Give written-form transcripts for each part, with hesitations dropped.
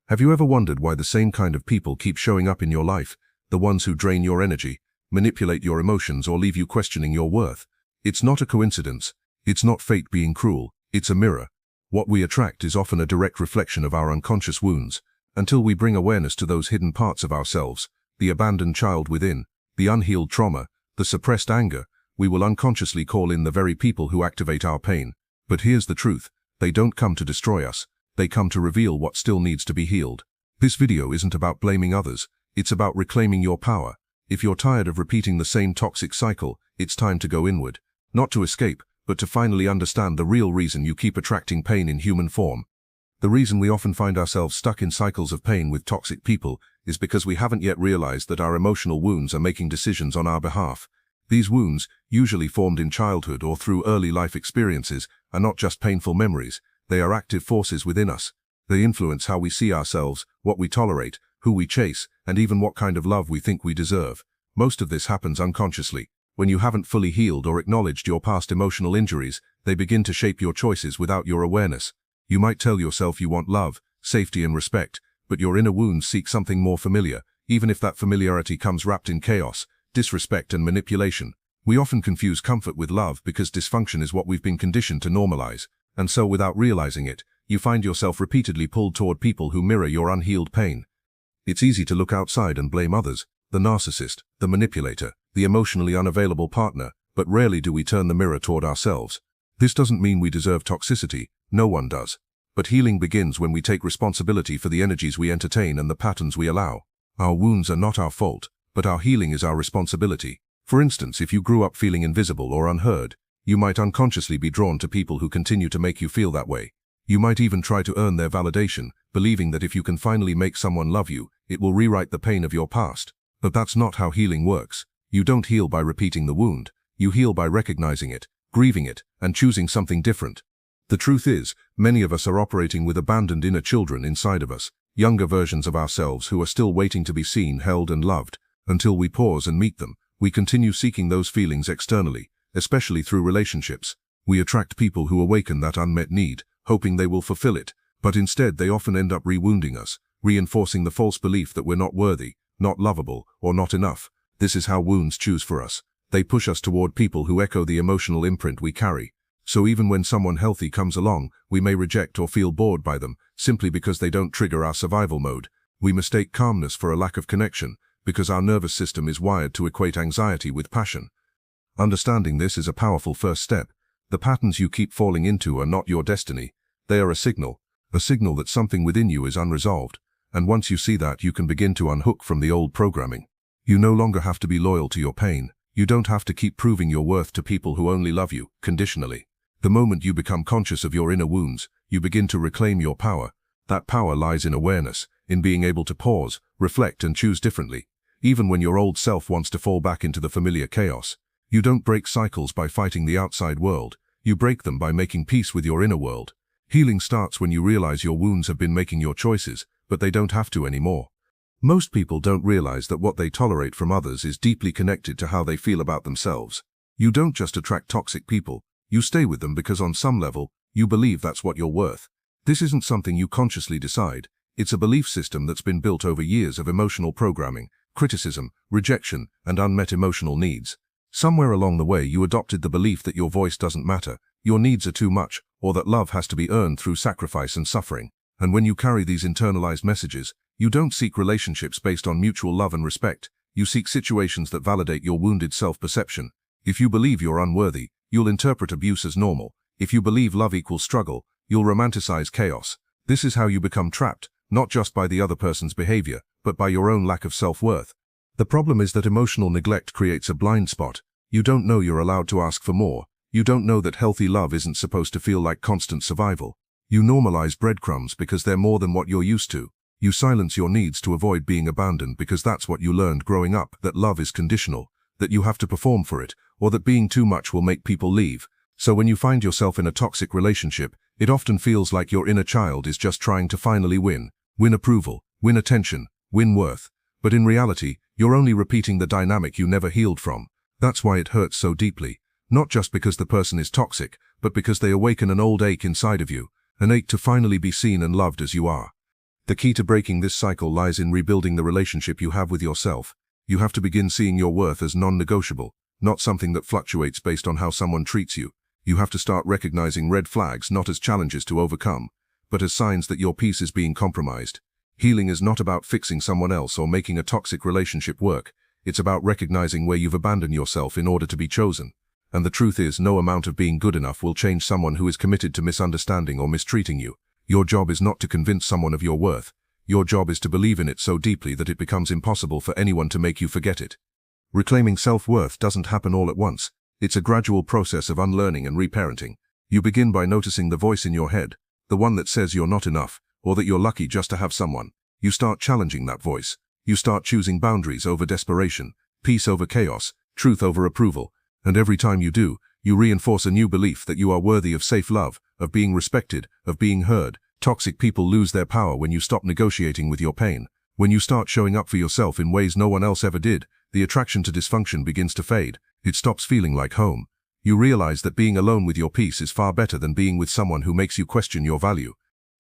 Have you ever wondered why the same kind of people keep showing up in your life, the ones who drain your energy, manipulate your emotions, or leave you questioning your worth? It's not a coincidence. It's not fate being cruel. It's a mirror. What we attract is often a direct reflection of our unconscious wounds. Until we bring awareness to those hidden parts of ourselves, the abandoned child within, the unhealed trauma, the suppressed anger, we will unconsciously call in the very people who activate our pain. But here's the truth. They don't come to destroy us. They come to reveal what still needs to be healed. This video isn't about blaming others. It's about reclaiming your power. If you're tired of repeating the same toxic cycle, it's time to go inward. Not to escape, but to finally understand the real reason you keep attracting pain in human form. The reason we often find ourselves stuck in cycles of pain with toxic people is because we haven't yet realized that our emotional wounds are making decisions on our behalf. These wounds, usually formed in childhood or through early life experiences, are not just painful memories. They are active forces within us. They influence how we see ourselves, what we tolerate, who we chase, and even what kind of love we think we deserve. Most of this happens unconsciously. When you haven't fully healed or acknowledged your past emotional injuries, they begin to shape your choices without your awareness. You might tell yourself you want love, safety, and respect, but your inner wounds seek something more familiar, even if that familiarity comes wrapped in chaos, disrespect, and manipulation. We often confuse comfort with love because dysfunction is what we've been conditioned to normalize. And so, without realizing it, you find yourself repeatedly pulled toward people who mirror your unhealed pain. It's easy to look outside and blame others, the narcissist, the manipulator, the emotionally unavailable partner, but rarely do we turn the mirror toward ourselves. This doesn't mean we deserve toxicity. No one does. But healing begins when we take responsibility for the energies we entertain and the patterns we allow. Our wounds are not our fault, but our healing is our responsibility. For instance, if you grew up feeling invisible or unheard, you might unconsciously be drawn to people who continue to make you feel that way. You might even try to earn their validation, believing that if you can finally make someone love you, it will rewrite the pain of your past. But that's not how healing works. You don't heal by repeating the wound. You heal by recognizing it, grieving it, and choosing something different. The truth is, many of us are operating with abandoned inner children inside of us, younger versions of ourselves who are still waiting to be seen, held, and loved. Until we pause and meet them, we continue seeking those feelings externally, especially through relationships. We attract people who awaken that unmet need, hoping they will fulfill it, but instead they often end up rewounding us, reinforcing the false belief that we're not worthy, not lovable, or not enough. This is how wounds choose for us. They push us toward people who echo the emotional imprint we carry. So even when someone healthy comes along, we may reject or feel bored by them, simply because they don't trigger our survival mode. We mistake calmness for a lack of connection, because our nervous system is wired to equate anxiety with passion. Understanding this is a powerful first step. The patterns you keep falling into are not your destiny. They are a signal that something within you is unresolved. And once you see that, you can begin to unhook from the old programming. You no longer have to be loyal to your pain. You don't have to keep proving your worth to people who only love you, conditionally. The moment you become conscious of your inner wounds, you begin to reclaim your power. That power lies in awareness, in being able to pause, reflect, and choose differently. Even when your old self wants to fall back into the familiar chaos. You don't break cycles by fighting the outside world. You break them by making peace with your inner world. Healing starts when you realize your wounds have been making your choices, but they don't have to anymore. Most people don't realize that what they tolerate from others is deeply connected to how they feel about themselves. You don't just attract toxic people. You stay with them because on some level, you believe that's what you're worth. This isn't something you consciously decide. It's a belief system that's been built over years of emotional programming, criticism, rejection, and unmet emotional needs. Somewhere along the way you adopted the belief that your voice doesn't matter, your needs are too much, or that love has to be earned through sacrifice and suffering. And when you carry these internalized messages, you don't seek relationships based on mutual love and respect. You seek situations that validate your wounded self-perception. If you believe you're unworthy, you'll interpret abuse as normal. If you believe love equals struggle, you'll romanticize chaos. This is how you become trapped, not just by the other person's behavior, but by your own lack of self-worth. The problem is that emotional neglect creates a blind spot. You don't know you're allowed to ask for more. You don't know that healthy love isn't supposed to feel like constant survival. You normalize breadcrumbs because they're more than what you're used to. You silence your needs to avoid being abandoned because that's what you learned growing up, that love is conditional, that you have to perform for it, or that being too much will make people leave. So when you find yourself in a toxic relationship, it often feels like your inner child is just trying to finally win approval, win attention, win worth. But in reality, you're only repeating the dynamic you never healed from. That's why it hurts so deeply. Not just because the person is toxic, but because they awaken an old ache inside of you, an ache to finally be seen and loved as you are. The key to breaking this cycle lies in rebuilding the relationship you have with yourself. You have to begin seeing your worth as non-negotiable, not something that fluctuates based on how someone treats you. You have to start recognizing red flags not as challenges to overcome, but as signs that your peace is being compromised. Healing is not about fixing someone else or making a toxic relationship work. It's about recognizing where you've abandoned yourself in order to be chosen. And the truth is, no amount of being good enough will change someone who is committed to misunderstanding or mistreating you. Your job is not to convince someone of your worth. Your job is to believe in it so deeply that it becomes impossible for anyone to make you forget it. Reclaiming self-worth doesn't happen all at once. It's a gradual process of unlearning and reparenting. You begin by noticing the voice in your head, the one that says you're not enough, or that you're lucky just to have someone. You start challenging that voice. You start choosing boundaries over desperation, peace over chaos, truth over approval. And every time you do, you reinforce a new belief that you are worthy of safe love, of being respected, of being heard. Toxic people lose their power when you stop negotiating with your pain. When you start showing up for yourself in ways no one else ever did, the attraction to dysfunction begins to fade. It stops feeling like home. You realize that being alone with your peace is far better than being with someone who makes you question your value.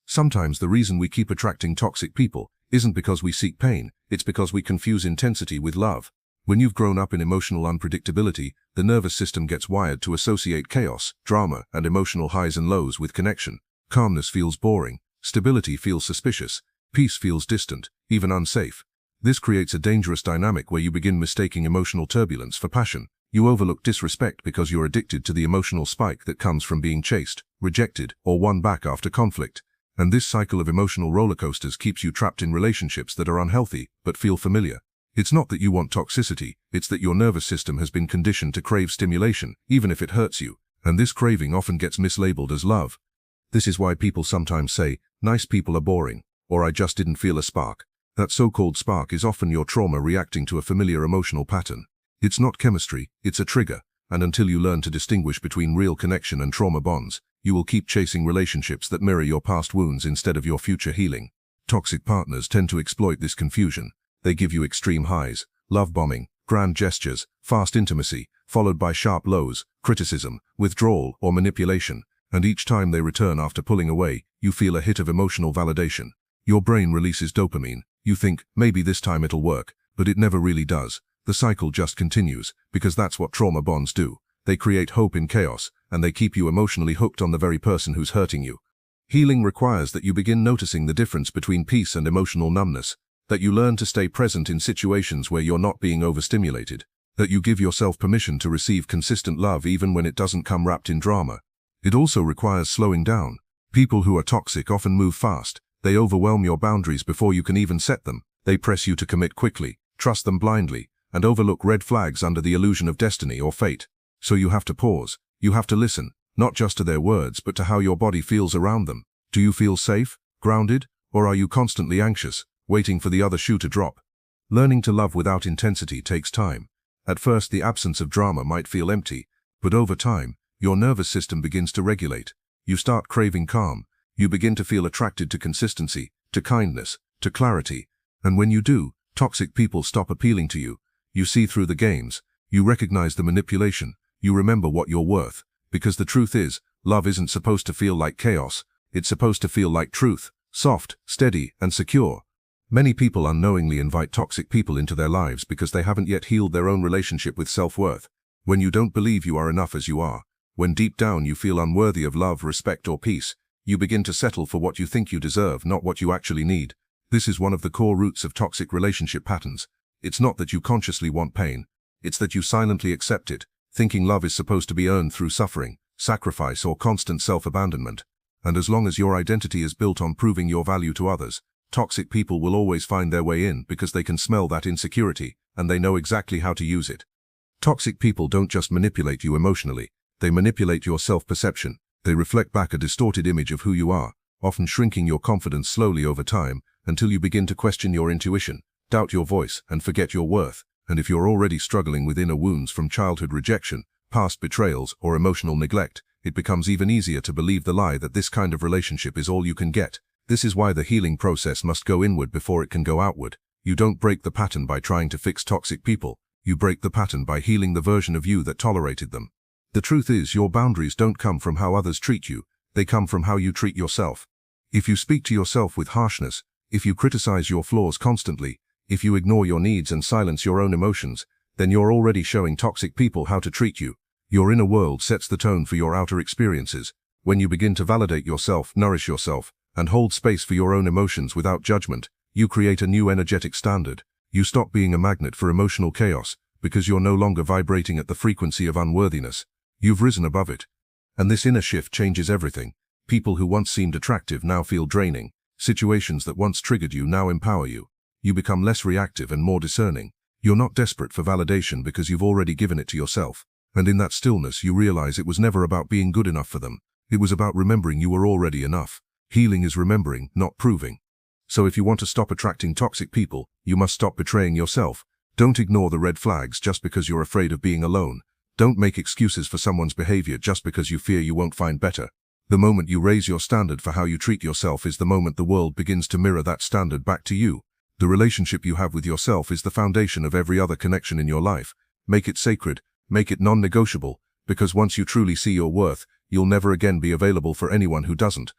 Sometimes the reason we keep attracting toxic people isn't because we seek pain, it's because we confuse intensity with love. When you've grown up in emotional unpredictability, the nervous system gets wired to associate chaos, drama, and emotional highs and lows with connection. Calmness feels boring, stability feels suspicious, peace feels distant, even unsafe. This creates a dangerous dynamic where you begin mistaking emotional turbulence for passion. You overlook disrespect because you're addicted to the emotional spike that comes from being chased, rejected, or won back after conflict. And this cycle of emotional rollercoasters keeps you trapped in relationships that are unhealthy but feel familiar. It's not that you want toxicity, it's that your nervous system has been conditioned to crave stimulation, even if it hurts you. And this craving often gets mislabeled as love. This is why people sometimes say, nice people are boring, or I just didn't feel a spark. That so-called spark is often your trauma reacting to a familiar emotional pattern. It's not chemistry, it's a trigger, and until you learn to distinguish between real connection and trauma bonds, you will keep chasing relationships that mirror your past wounds instead of your future healing. Toxic partners tend to exploit this confusion. They give you extreme highs, love bombing, grand gestures, fast intimacy, followed by sharp lows, criticism, withdrawal, or manipulation. And each time they return after pulling away, you feel a hit of emotional validation. Your brain releases dopamine. You think, maybe this time it'll work, but it never really does. The cycle just continues, because that's what trauma bonds do. They create hope in chaos, and they keep you emotionally hooked on the very person who's hurting you. Healing requires that you begin noticing the difference between peace and emotional numbness, that you learn to stay present in situations where you're not being overstimulated, that you give yourself permission to receive consistent love even when it doesn't come wrapped in drama. It also requires slowing down. People who are toxic often move fast. They overwhelm your boundaries before you can even set them. They press you to commit quickly, trust them blindly, and overlook red flags under the illusion of destiny or fate. So you have to pause. You have to listen, not just to their words, but to how your body feels around them. Do you feel safe, grounded, or are you constantly anxious, waiting for the other shoe to drop? Learning to love without intensity takes time. At first, the absence of drama might feel empty, but over time, your nervous system begins to regulate. You start craving calm. You begin to feel attracted to consistency, to kindness, to clarity. And when you do, toxic people stop appealing to you. You see through the games. You recognize the manipulation. You remember what you're worth. Because the truth is, love isn't supposed to feel like chaos. It's supposed to feel like truth, soft, steady, and secure. Many people unknowingly invite toxic people into their lives because they haven't yet healed their own relationship with self-worth. When you don't believe you are enough as you are, when deep down you feel unworthy of love, respect, or peace, you begin to settle for what you think you deserve, not what you actually need. This is one of the core roots of toxic relationship patterns. It's not that you consciously want pain. It's that you silently accept it, thinking love is supposed to be earned through suffering, sacrifice, or constant self-abandonment. And as long as your identity is built on proving your value to others, toxic people will always find their way in because they can smell that insecurity, and they know exactly how to use it. Toxic people don't just manipulate you emotionally. They manipulate your self-perception. They reflect back a distorted image of who you are, often shrinking your confidence slowly over time until you begin to question your intuition, doubt your voice, and forget your worth. And if you're already struggling with inner wounds from childhood rejection, past betrayals, or emotional neglect, it becomes even easier to believe the lie that this kind of relationship is all you can get. This is why the healing process must go inward before it can go outward. You don't break the pattern by trying to fix toxic people. You break the pattern by healing the version of you that tolerated them. The truth is, your boundaries don't come from how others treat you. They come from how you treat yourself. If you speak to yourself with harshness, If you criticize your flaws constantly, if you ignore your needs and silence your own emotions, then you're already showing toxic people how to treat you. Your inner world sets the tone for your outer experiences. When you begin to validate yourself, nourish yourself, and hold space for your own emotions without judgment, you create a new energetic standard. You stop being a magnet for emotional chaos because you're no longer vibrating at the frequency of unworthiness. You've risen above it. And this inner shift changes everything. People who once seemed attractive now feel draining. Situations that once triggered you now empower you. You become less reactive and more discerning. You're not desperate for validation because you've already given it to yourself. And in that stillness you realize it was never about being good enough for them. It was about remembering you were already enough. Healing is remembering, not proving. So if you want to stop attracting toxic people, you must stop betraying yourself. Don't ignore the red flags just because you're afraid of being alone. Don't make excuses for someone's behavior just because you fear you won't find better. The moment you raise your standard for how you treat yourself is the moment the world begins to mirror that standard back to you. The relationship you have with yourself is the foundation of every other connection in your life. Make it sacred, make it non-negotiable, because once you truly see your worth, you'll never again be available for anyone who doesn't.